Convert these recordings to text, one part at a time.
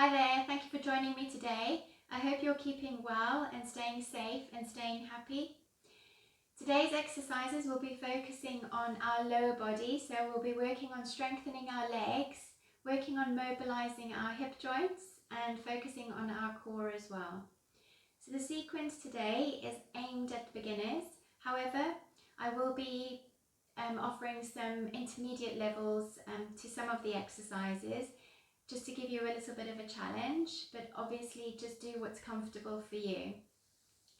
Hi there, thank you for joining me today. I hope you're keeping well and staying safe and staying happy. Today's exercises will be focusing on our lower body, so we'll be working on strengthening our legs, working on mobilizing our hip joints and focusing on our core as well. So the sequence today is aimed at beginners. However, I will be offering some intermediate levels to some of the exercises, just to give you a little bit of a challenge, but obviously just do what's comfortable for you.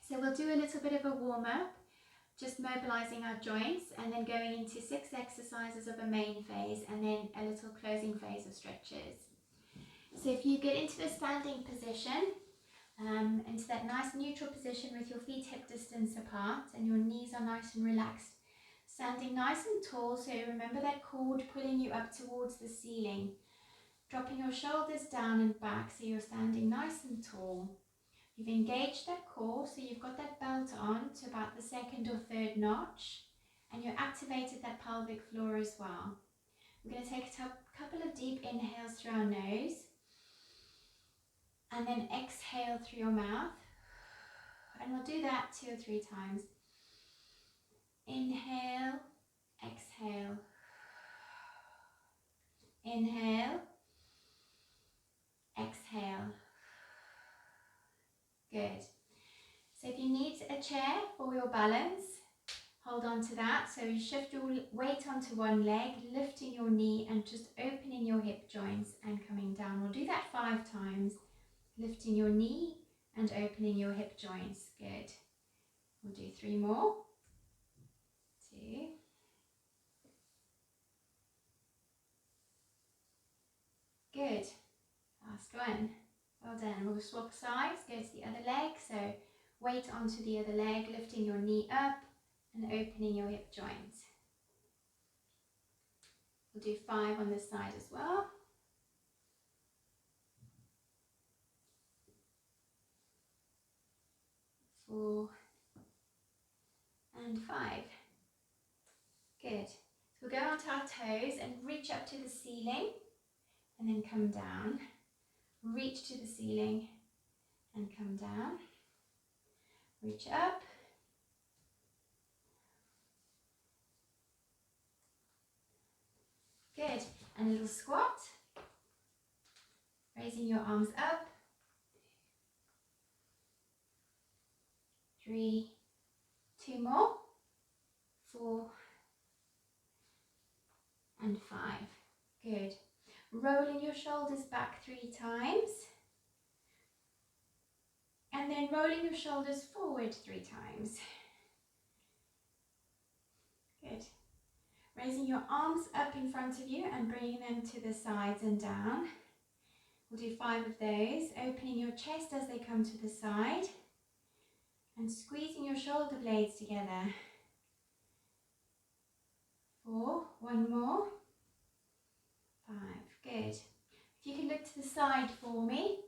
So we'll do a little bit of a warm-up, just mobilizing our joints, and then going into 6 exercises of a main phase and then a little closing phase of stretches. So if you get into the standing position, into that nice neutral position with your feet hip distance apart and your knees are nice and relaxed, standing nice and tall, so remember that cord pulling you up towards the ceiling. Dropping your shoulders down and back so you're standing nice and tall. You've engaged that core, so you've got that belt on to about the 2nd or 3rd notch, and you activated that pelvic floor as well. We're going to take a couple of deep inhales through our nose, and then exhale through your mouth. And we'll do that 2 or 3 times. Inhale, exhale. Inhale, exhale. Good. So if you need a chair for your balance, hold on to that. So you shift your weight onto one leg, lifting your knee and just opening your hip joints and coming down. We'll do that 5 times. Lifting your knee and opening your hip joints. Good. We'll do 3 more. 2. Good. Last one. Well done. We'll swap sides, go to the other leg. So weight onto the other leg, lifting your knee up and opening your hip joints. We'll do 5 on this side as well. 4 and 5. Good. So we'll go onto our toes and reach up to the ceiling and then come down. Reach to the ceiling and come down. Reach up. Good. And a little squat. Raising your arms up. 3, 2 more. 4 and 5. Good. Rolling your shoulders back 3 times. And then rolling your shoulders forward 3 times. Good. Raising your arms up in front of you and bringing them to the sides and down. We'll do 5 of those. Opening your chest as they come to the side. And squeezing your shoulder blades together. 4, 1 more. 5, good. If you can look to the side for me.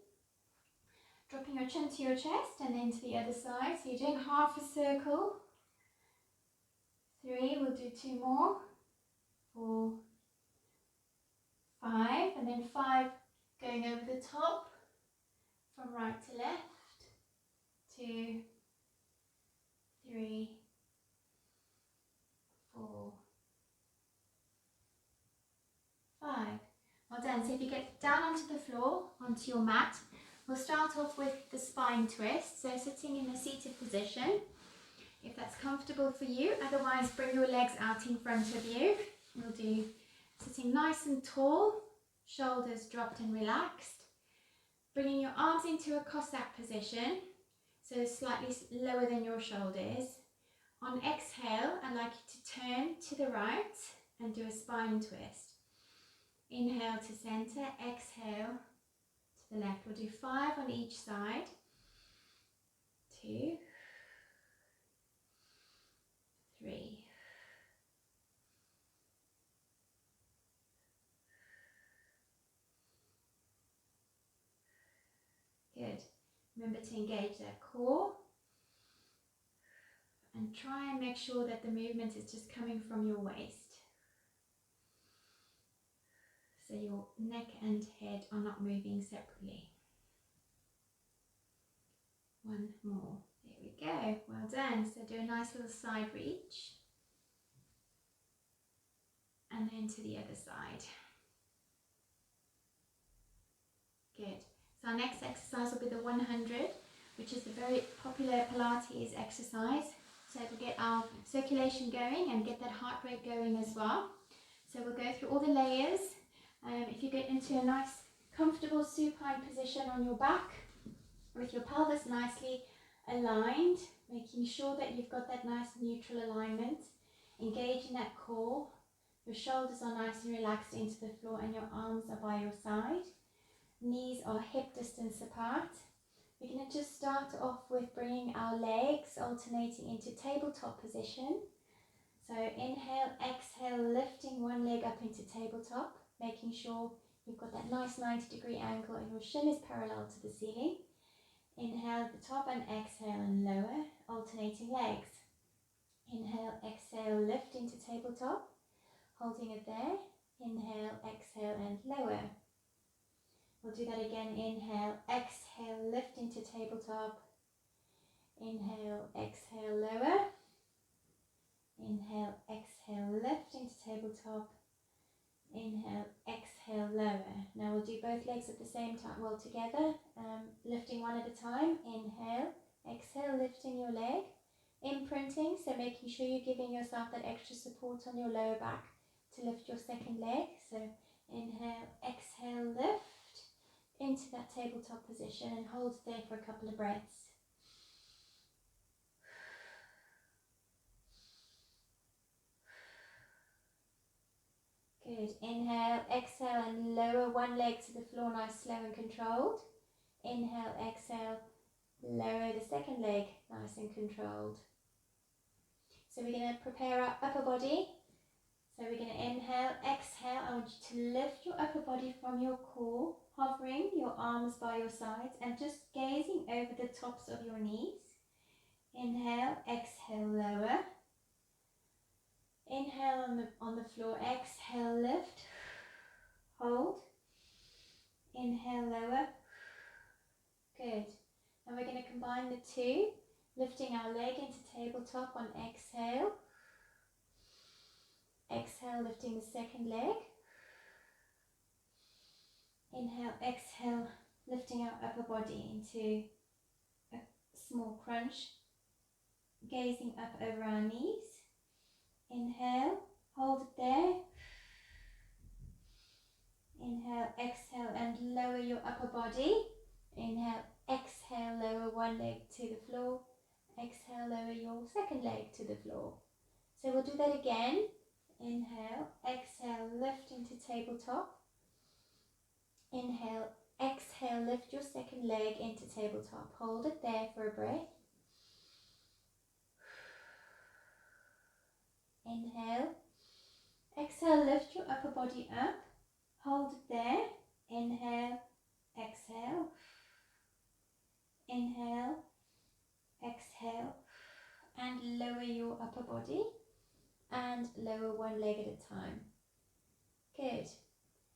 Dropping your chin to your chest and then to the other side. So you're doing half a circle. 3, we'll do 2 more. 4, 5, and then 5 going over the top from right to left. 2, 3, 4, 5. Well done. So if you get down onto the floor, onto your mat, we'll start off with the spine twist. So sitting in a seated position, if that's comfortable for you. Otherwise, bring your legs out in front of you. We'll do sitting nice and tall, shoulders dropped and relaxed. Bringing your arms into a Cossack position, so slightly lower than your shoulders. On exhale, I'd like you to turn to the right and do a spine twist. Inhale to center, exhale to the left. We'll do 5 on each side. 2, 3. Good. Remember to engage that core and try and make sure that the movement is just coming from your waist. so your neck and head are not moving separately. One more. There we go. Well done. So do a nice little side reach. And then to the other side. Good. So our next exercise will be the 100, which is the very popular Pilates exercise. So to get our circulation going and get that heart rate going as well. So we'll go through all the layers. If you get into a nice comfortable supine position on your back with your pelvis nicely aligned, making sure that you've got that nice neutral alignment, engaging that core. Your shoulders are nice and relaxed into the floor and your arms are by your side. Knees are hip distance apart. We're going to just start off with bringing our legs alternating into tabletop position. So inhale, exhale, lifting one leg up into tabletop, making sure you've got that nice 90-degree angle and your shin is parallel to the ceiling. Inhale at the top and exhale and lower, alternating legs. Inhale, exhale, lift into tabletop, holding it there. Inhale, exhale and lower. We'll do that again. Inhale, exhale, lift into tabletop. Inhale, exhale, lower. Inhale, exhale, lift into tabletop. Inhale, exhale, lower. Now we'll do both legs at the same time, well together, lifting one at a time. Inhale, exhale, lifting your leg, imprinting, so making sure you're giving yourself that extra support on your lower back to lift your second leg. So inhale, exhale, lift into that tabletop position and hold there for a couple of breaths. Good. Inhale, exhale and lower one leg to the floor, nice, slow and controlled. Inhale, exhale, lower the second leg, nice and controlled. So we're going to prepare our upper body. So we're going to inhale, exhale. I want you to lift your upper body from your core, hovering your arms by your sides and just gazing over the tops of your knees. Inhale, exhale, lower. Inhale on the floor, exhale, lift, hold. Inhale, lower. Good. And we're going to combine the two, lifting our leg into tabletop on exhale. Exhale, lifting the second leg. Inhale, exhale, lifting our upper body into a small crunch, gazing up over our knees. Inhale, hold it there. Inhale, exhale and lower your upper body. Inhale, exhale, lower one leg to the floor. Exhale, lower your second leg to the floor. So we'll do that again. Inhale, exhale, lift into tabletop. Inhale, exhale, lift your second leg into tabletop. Hold it there for a breath. Inhale, exhale, lift your upper body up. Hold it there. Inhale, exhale. Inhale, exhale, and lower your upper body and lower one leg at a time. Good.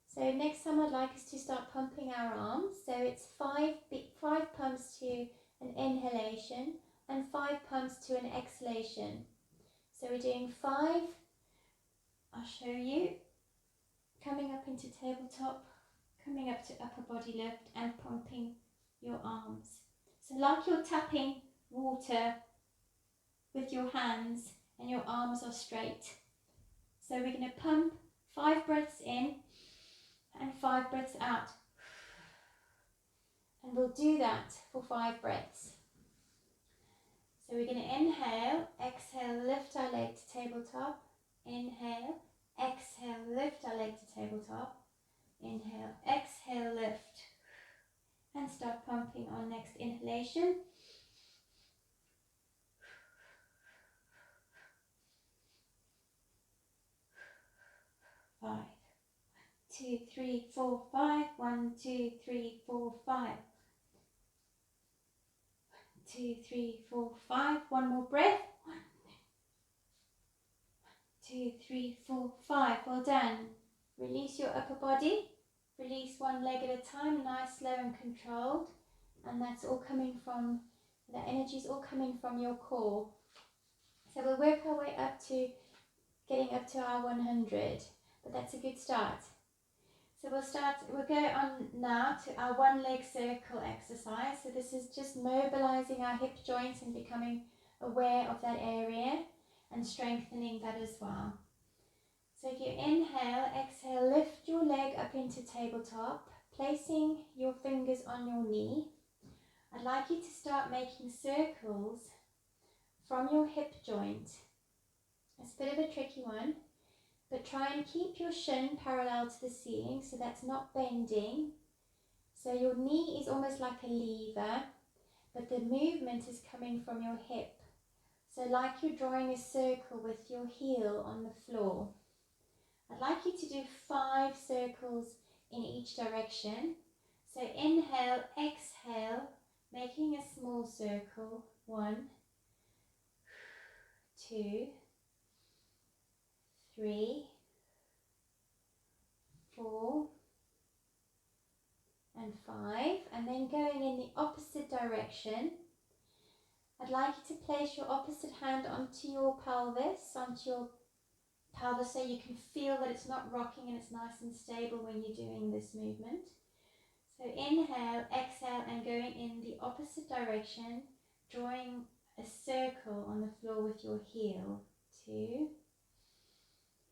So next time I'd like us to start pumping our arms. So it's five pumps to an inhalation and 5 pumps to an exhalation. So we're doing 5. I'll show you. Coming up into tabletop, coming up to upper body lift and pumping your arms. So like you're tapping water with your hands and your arms are straight. So we're going to pump 5 breaths in and 5 breaths out. And we'll do that for 5 breaths. So we're going to inhale, exhale, lift our leg to tabletop. Inhale, exhale, lift our leg to tabletop. Inhale, exhale, lift. And start pumping on next inhalation. Five. 2, 3, 4, 5. 1, 2, 3, 4, 5. 2, 3, 4, 5. One more breath. 1, 2, 3, 4, 5. Well done. Release your upper body. Release one leg at a time, nice, slow and controlled. And that's all coming from, the energy is all coming from your core. So we'll work our way up to getting up to our 100, but that's a good start. So we'll go on now to our one leg circle exercise. So this is just mobilizing our hip joints and becoming aware of that area and strengthening that as well. So if you inhale, exhale, lift your leg up into tabletop, placing your fingers on your knee. I'd like you to start making circles from your hip joint. It's a bit of a tricky one, but try and keep your shin parallel to the ceiling so that's not bending. So your knee is almost like a lever, but the movement is coming from your hip. So like you're drawing a circle with your heel on the floor. I'd like you to do 5 circles in each direction. So inhale, exhale, making a small circle. 1, 2, 3, 4, and 5. And then going in the opposite direction, I'd like you to place your opposite hand onto your pelvis, so you can feel that it's not rocking and it's nice and stable when you're doing this movement. So inhale, exhale, and going in the opposite direction, drawing a circle on the floor with your heel. 2.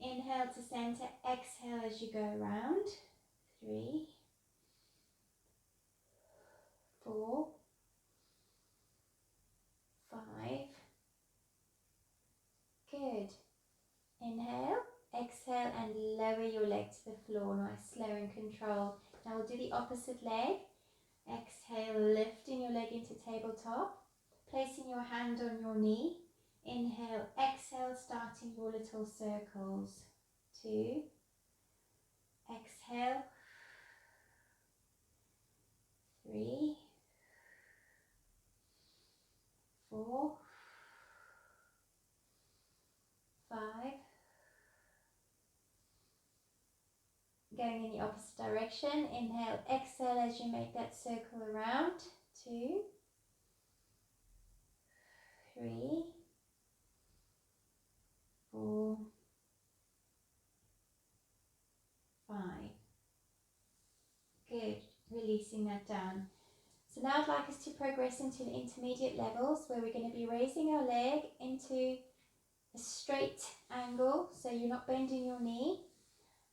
Inhale to center, exhale as you go around. 3, 4, 5. Good. Inhale, exhale, and lower your leg to the floor. Nice, slow and controlled. Now we'll do the opposite leg. Exhale, lifting your leg into tabletop, placing your hand on your knee. Inhale, exhale, starting your little circles. 2. Exhale. 3, 4, 5. Going in the opposite direction. Inhale, exhale as you make that circle around. 2, 3, 4, 5. Good. Releasing that down. So now I'd like us to progress into the intermediate levels where we're going to be raising our leg into a straight angle, so you're not bending your knee.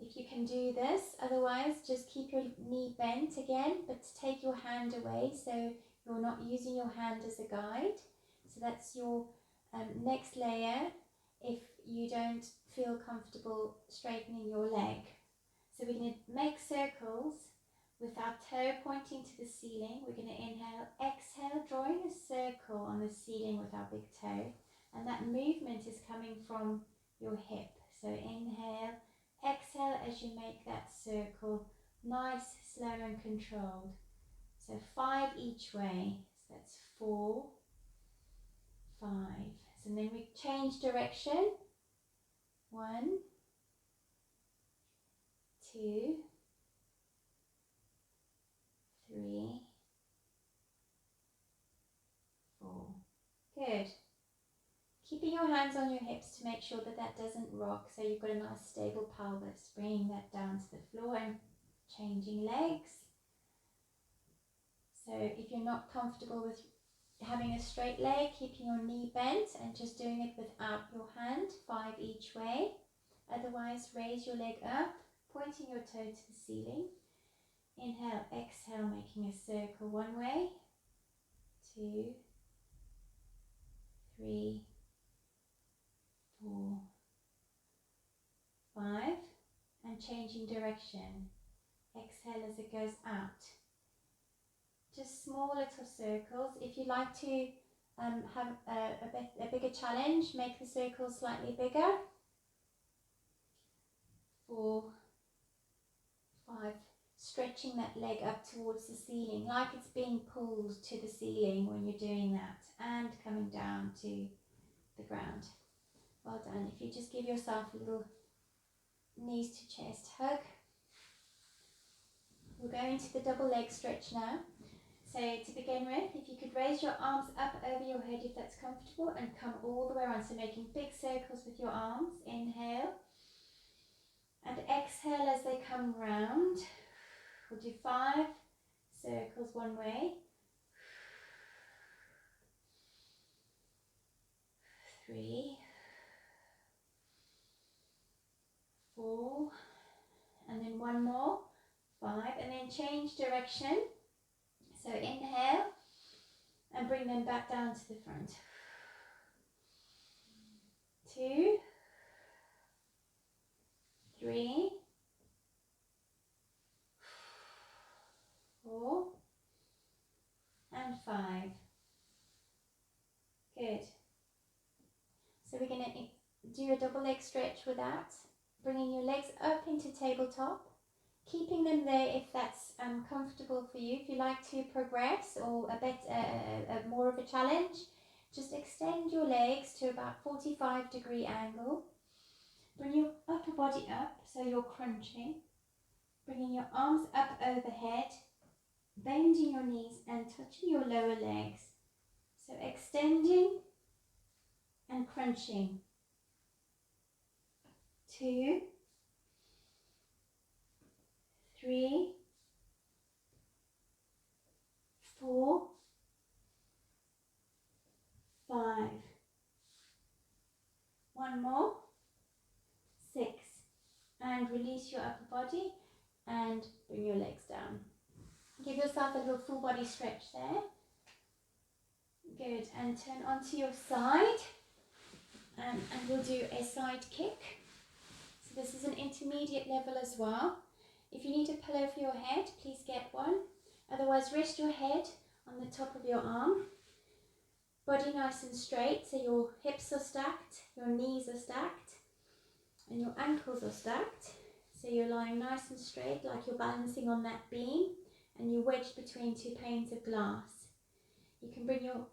If you can do this, otherwise just keep your knee bent again, but take your hand away so you're not using your hand as a guide. So that's your next layer if you don't feel comfortable straightening your leg. So we're going to make circles with our toe pointing to the ceiling. We're going to inhale, exhale, drawing a circle on the ceiling with our big toe. And that movement is coming from your hip. So inhale, exhale as you make that circle. Nice, slow and controlled. So 5 each way. So that's 4, 5. So then we change direction. 1, 2, 3, 4. Good. Keeping your hands on your hips to make sure that that doesn't rock, so you've got a nice stable pelvis. Bringing that down to the floor and changing legs. So if you're not comfortable with having a straight leg, keeping your knee bent and just doing it without your hand, 5 each way. Otherwise, raise your leg up, pointing your toe to the ceiling. Inhale, exhale, making a circle 1 way. 2, 3, 4, 5, and changing direction. Exhale as it goes out. Just small little circles. If you'd like to have a bigger challenge, make the circles slightly bigger. 4, 5, stretching that leg up towards the ceiling, like it's being pulled to the ceiling when you're doing that, and coming down to the ground. Well done. If you just give yourself a little knees to chest, hug. We'll go into the double leg stretch now. So to begin with, if you could raise your arms up over your head if that's comfortable and come all the way around. So making big circles with your arms. Inhale. And exhale as they come round. We'll do 5 circles one way. 3, 4, and then one more, 5, and then change direction. So inhale and bring them back down to the front. 2, 3, 4, and 5. Good. So we're going to do a double leg stretch with that, bringing your legs up into tabletop, keeping them there if that's comfortable for you. If you like to progress or a bit more of a challenge, just extend your legs to about 45-degree angle. Bring your upper body up so you're crunching, bringing your arms up overhead, bending your knees and touching your lower legs. So extending and crunching. 2, 3, 4, 5. One more. 6. And release your upper body and bring your legs down. Give yourself a little full body stretch there. Good. And turn onto your side. And we'll do a side kick. So this is an intermediate level as well. If you need a pillow for your head, please get one. Otherwise, rest your head on the top of your arm. Body nice and straight, so your hips are stacked, your knees are stacked, and your ankles are stacked. So you're lying nice and straight, like you're balancing on that beam, and you're wedged between 2 panes of glass. You can bring your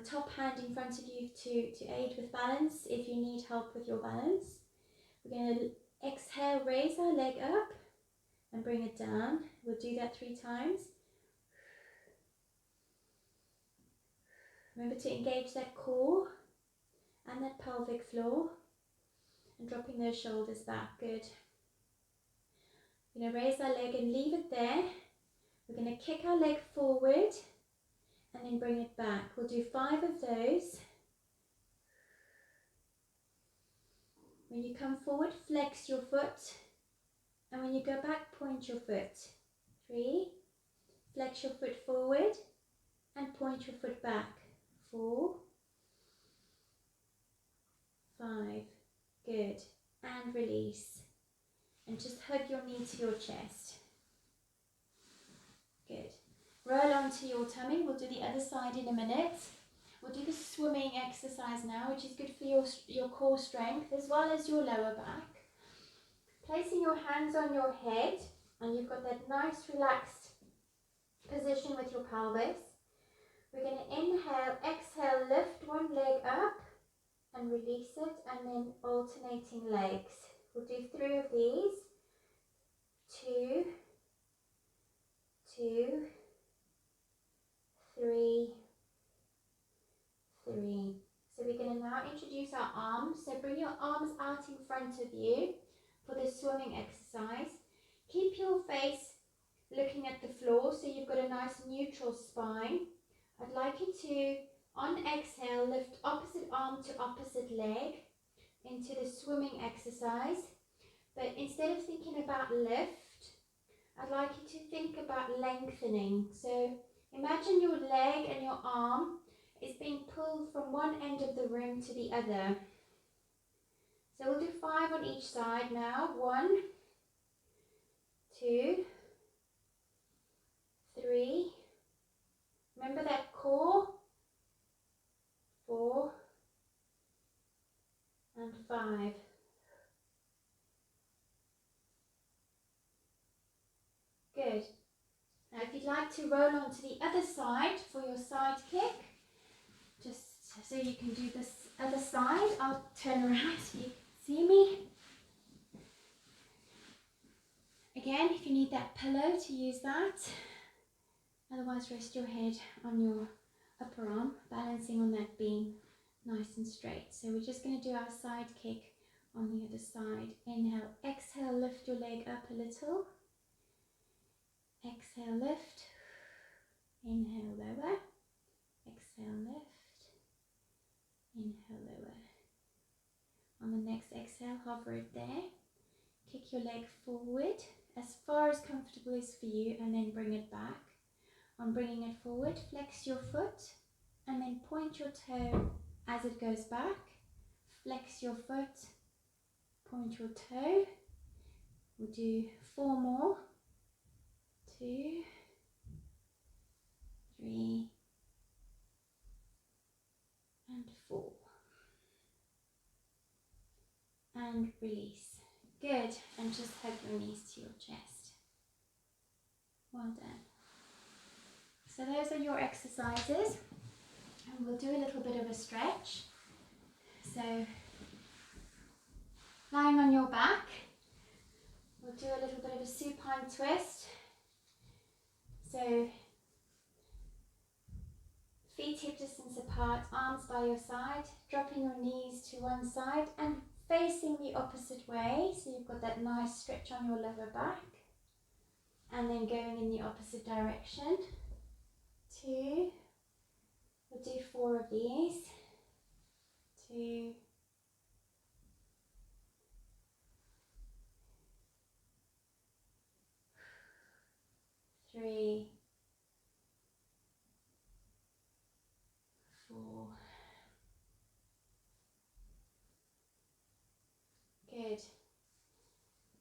top hand in front of you to aid with balance if you need help with your balance. We're going to exhale, raise our leg up and bring it down. We'll do that 3 times. Remember to engage that core and that pelvic floor and dropping those shoulders back. Good. We're going to raise our leg and leave it there. We're going to kick our leg forward and then bring it back. We'll do 5 of those. When you come forward, flex your foot. And when you go back, point your foot. 3. Flex your foot forward and point your foot back. 4. 5. Good. And release. And just hug your knee to your chest. Good. Roll onto your tummy. We'll do the other side in a minute. We'll do the swimming exercise now, which is good for your core strength as well as your lower back. Placing your hands on your head, and you've got that nice relaxed position with your pelvis. We're going to inhale, exhale, lift one leg up and release it, and then alternating legs. We'll do 3 of these. 2, 2, 3, 3. So we're going to now introduce our arms. So bring your arms out in front of you for the swimming exercise. Keep your face looking at the floor so you've got a nice neutral spine. I'd like you to, on exhale, lift opposite arm to opposite leg into the swimming exercise. But instead of thinking about lift, I'd like you to think about lengthening. So imagine your leg and your arm is being pulled from one end of the room to the other. So we'll do 5 on each side now. 1, 2, 3. Remember that core. 4 and 5. Good. Now if you'd like to roll on to the other side for your side kick, just so you can do this other side, I'll turn around so you can see me. again, if you need that pillow, to use that. Otherwise, rest your head on your upper arm, balancing on that beam, nice and straight. So we're just going to do our side kick on the other side. Inhale, exhale, lift your leg up a little. Exhale, lift. Inhale, lower. Exhale, lift. Inhale, lower. On the next exhale, hover it there. Kick your leg forward as far as comfortable is for you, and then bring it back. On bringing it forward, flex your foot and then point your toe as it goes back. Flex your foot, point your toe. We'll do 4 more. 2, 3, and 4. And release. Good. And just hug your knees to your chest. Well done. So those are your exercises. And we'll do a little bit of a stretch. So lying on your back, we'll do a little bit of a supine twist. So feet hip distance apart, arms by your side, dropping your knees to one side and facing the opposite way. So you've got that nice stretch on your lower back. And then going in the opposite direction. 2. We'll do 4 of these. 2. 3. 4. Good.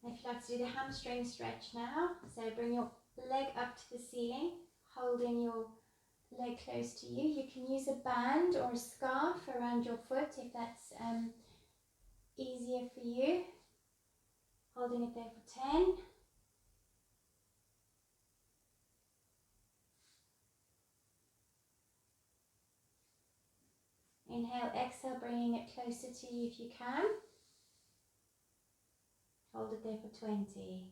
And if you'd like to do the hamstring stretch now, so bring your leg up to the ceiling, holding your leg close to you. You can use a band or a scarf around your foot if that's easier for you. Holding it there for 10. Inhale, exhale, bringing it closer to you if you can. Hold it there for 20.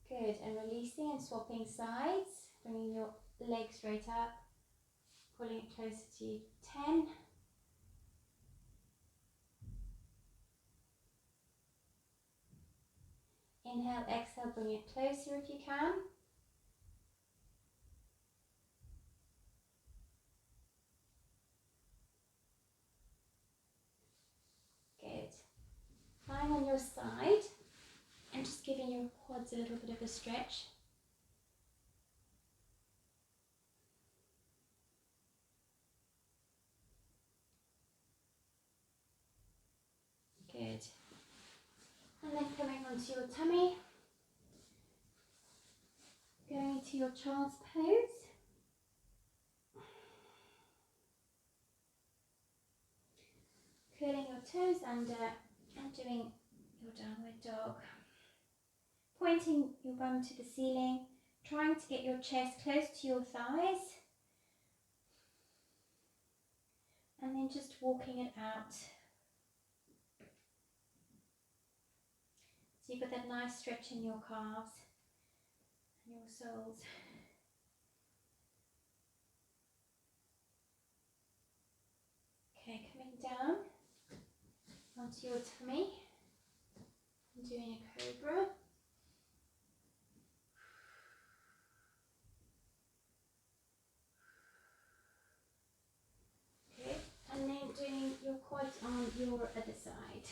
Good, and releasing and swapping sides, bringing your leg straight up, pulling it closer to you, 10. Inhale, exhale, bring it closer if you can. Good. Lying on your side and just giving your quads a little bit of a stretch. Good. And then coming onto your tummy, going to your child's pose. Curling your toes under and doing your downward dog. Pointing your bum to the ceiling, trying to get your chest close to your thighs. And then just walking it out. So you've got that nice stretch in your calves and your soles. Okay, coming down onto your tummy and doing a cobra. Okay, and then doing your quads on your other side.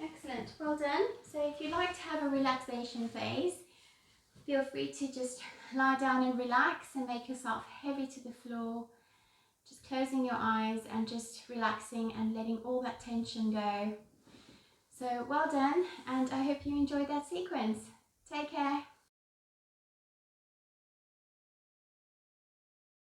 Excellent, well done. So if you'd like to have a relaxation phase, feel free to just lie down and relax and make yourself heavy to the floor. Just closing your eyes and just relaxing and letting all that tension go. So well done, and I hope you enjoyed that sequence. Take care.